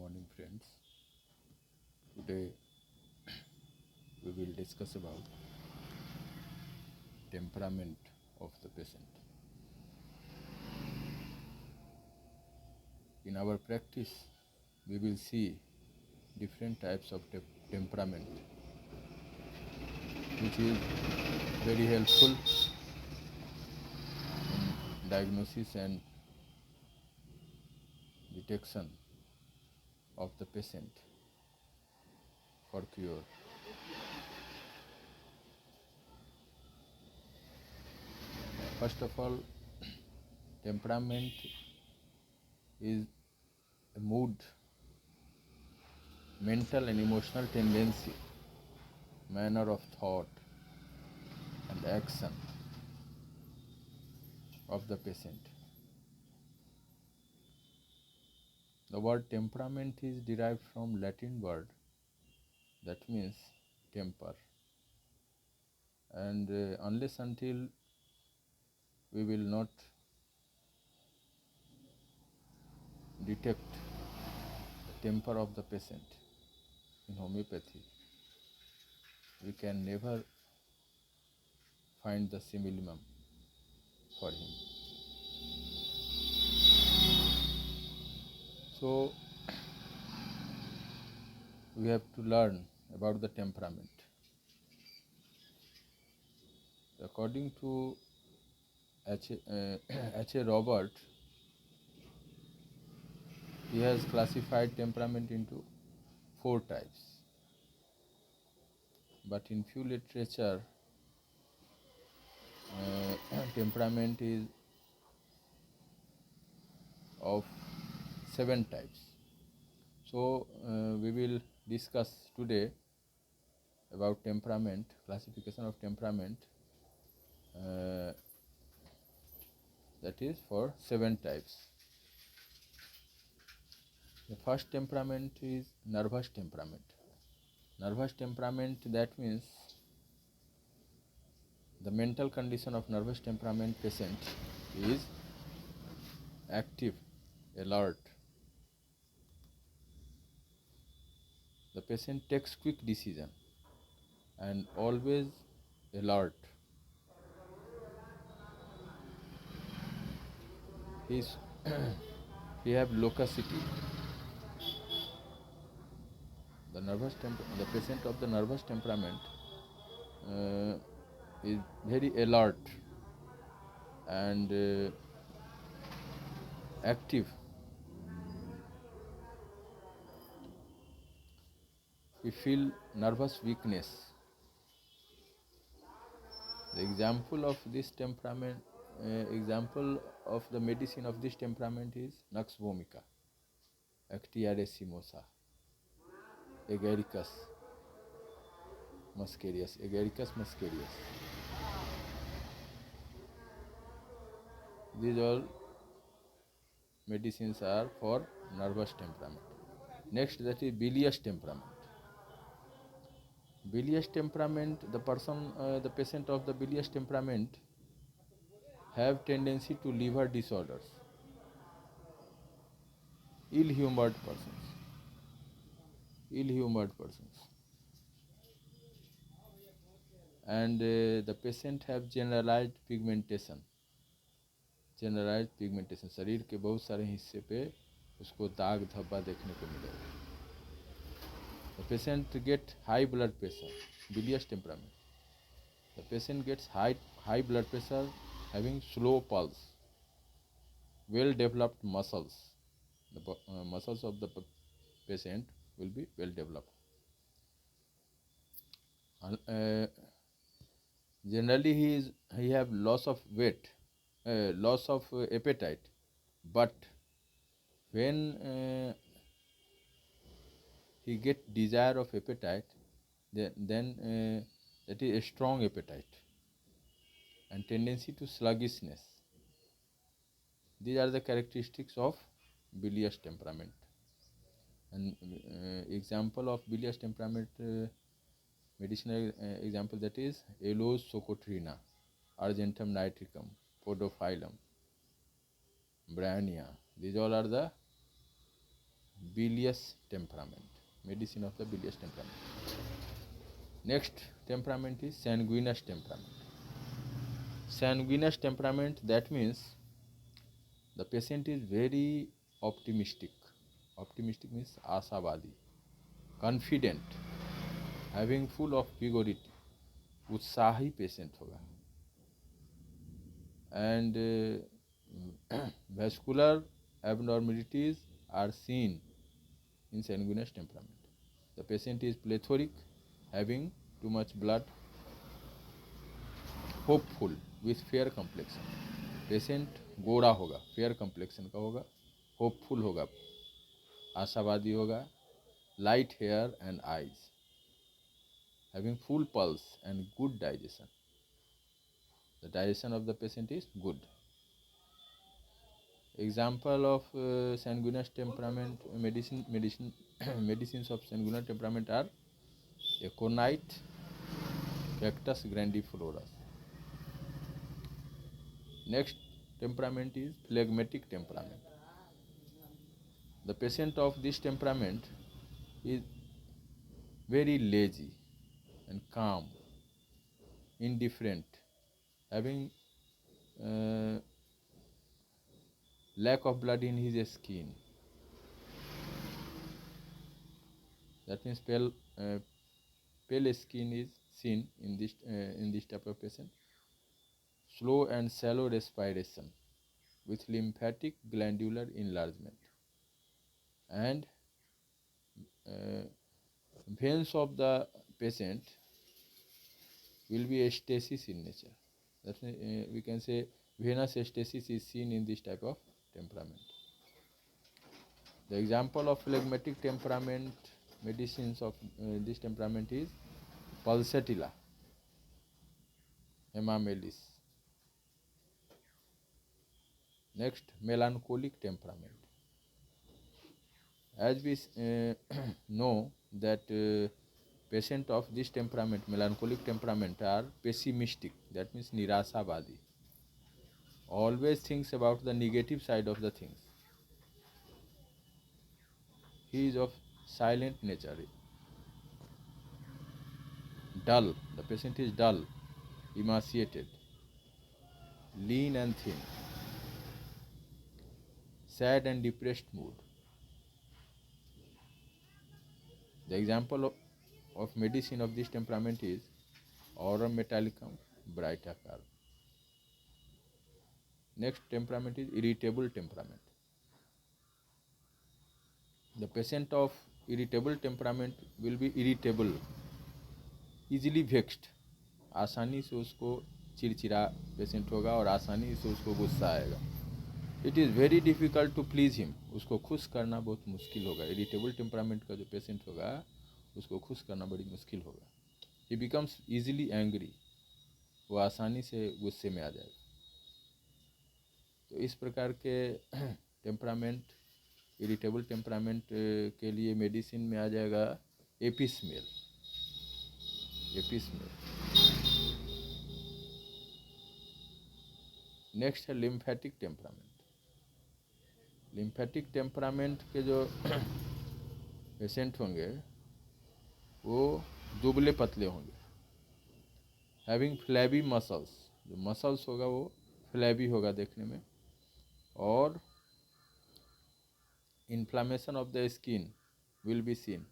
morning, friends. Today we will discuss about temperament of the patient. In our practice, we will see different types of temperament, which is very helpful in diagnosis and detection of the patient for cure. First of all, temperament is a mood, mental and emotional tendency, manner of thought and action of the patient. The word temperament is derived from Latin word that means temper, and unless until we will not detect the temper of the patient in homeopathy, we can never find the simillimum for him. So we have to learn about the temperament. According to H. A. Robert, he has classified temperament into 4 types. But in few literature, temperament is of 7 types. So we will discuss today about temperament, classification of temperament, that is for 7 types. The first temperament is nervous temperament. Nervous temperament, that means the mental condition of nervous temperament patient is active, alert. The patient takes quick decision and always alert. He have loquacity. The patient of the nervous temperament is very alert and active. We feel nervous weakness. The example of this temperament, example of the medicine of this temperament is Nux vomica, Actiare simosa, Agaricus muscarius, Agaricus muscarius. These all medicines are for nervous temperament. Next, that is bilious temperament. Bilious temperament, the patient of the bilious temperament have tendency to liver disorders, ill-humored persons, and the patient have generalized pigmentation. शरीर के बहुत सारे हिस्से पे उसको दाग धब्बा देखने को मिलेगा. The patient get high blood pressure, bilious temperament. The patient gets high blood pressure, having slow pulse, well developed muscles. The muscles of the patient will be well developed. Generally he have loss of weight, loss of appetite, but when he get desire of appetite, then that is a strong appetite and tendency to sluggishness. These are the characteristics of bilious temperament. And example of bilious temperament, medicinal example, that is Aloes socotrina, Argentum nitricum, Podophyllum, Bryannia. These all are the bilious temperament. Medicine of the bilious temperament. Next temperament is sanguineous temperament. Sanguineous temperament, that means the patient is very optimistic. Optimistic means asavadi, confident, having full of vigority, उत्साही patient होगा. And vascular abnormalities are seen in sanguineous temperament. The patient is plethoric, having too much blood, hopeful with fair complexion. Patient गोरा होगा, fair complexion का होगा, hopeful होगा, आशावादी होगा, light hair and eyes, having full pulse and good digestion. The digestion of the patient is good. Example of sanguineous temperament medicines of sanguineous temperament are aconite, cactus grandiflorus. Next temperament is phlegmatic temperament. The patient of this temperament is very lazy and calm, indifferent, having lack of blood in his skin. That means pale skin is seen in this type of patient. Slow and shallow respiration with lymphatic glandular enlargement, and veins of the patient will be stasis in nature. That means we can say venous stasis is seen in this type of temperament. The example of phlegmatic temperament medicines of this temperament is pulsatilla, hemamelis. Next, melancholic temperament. As we know that patient of this temperament, melancholic temperament, are pessimistic, that means nirasavadi, always thinks about the negative side of the things. He is of silent nature, dull, the patient is dull, emaciated, lean and thin, sad and depressed mood. The example of medicine of this temperament is aurum metallicum, brightacar. Next temperament is irritable temperament. The patient of irritable temperament will be irritable, easily vexed. आसानी से उसको चिड़चिड़ा patient होगा और आसानी से उसको गुस्सा आएगा. It is very difficult to please him. उसको खुश करना बहुत मुश्किल होगा. इरिटेबल टेम्परामेंट का जो पेशेंट होगा उसको खुश करना बड़ी मुश्किल होगा. ही बिकम्स ईजिली एंग्री, वो आसानी से गुस्से में आ जाएगा. तो इस प्रकार के टेम्परामेंट, इरिटेबल टेम्परामेंट के लिए मेडिसिन में आ जाएगा एपिसमेल. नेक्स्ट है लिम्फेटिक टेम्परामेंट. लिम्फेटिक टेम्परामेंट के जो पेशेंट होंगे वो दुबले पतले होंगे, हैविंग फ्लैबी मसल्स. जो मसल्स होगा वो फ्लैबी होगा देखने में, और inflammation of the skin will be seen,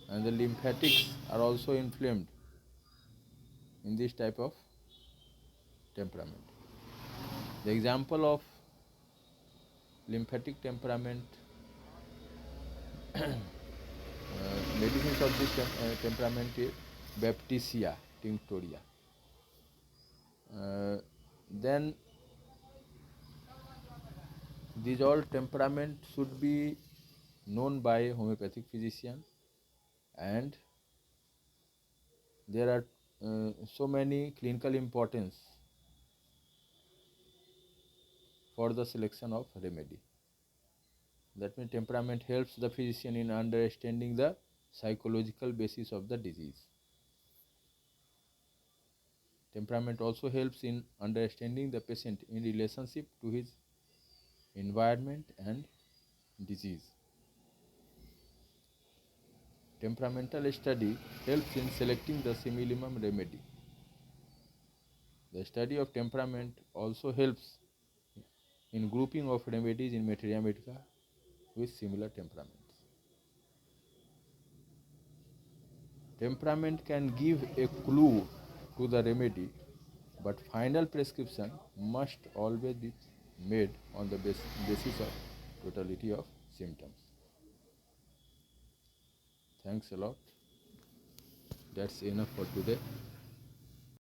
and the lymphatics are also inflamed in this type of temperament. The example of lymphatic temperament medicines of this temperament is Baptisia tinctoria. Then these all temperament should be known by a homeopathic physician, and there are so many clinical importance for the selection of remedy. That means temperament helps the physician in understanding the psychological basis of the disease. Temperament also helps in understanding the patient in relationship to his environment and disease. Temperamental study helps in selecting the simillimum remedy. The study of temperament also helps in grouping of remedies in materia medica with similar temperaments. Temperament can give a clue to the remedy, but final prescription must always be made on the basis of totality of symptoms. Thanks a lot. That's enough for today.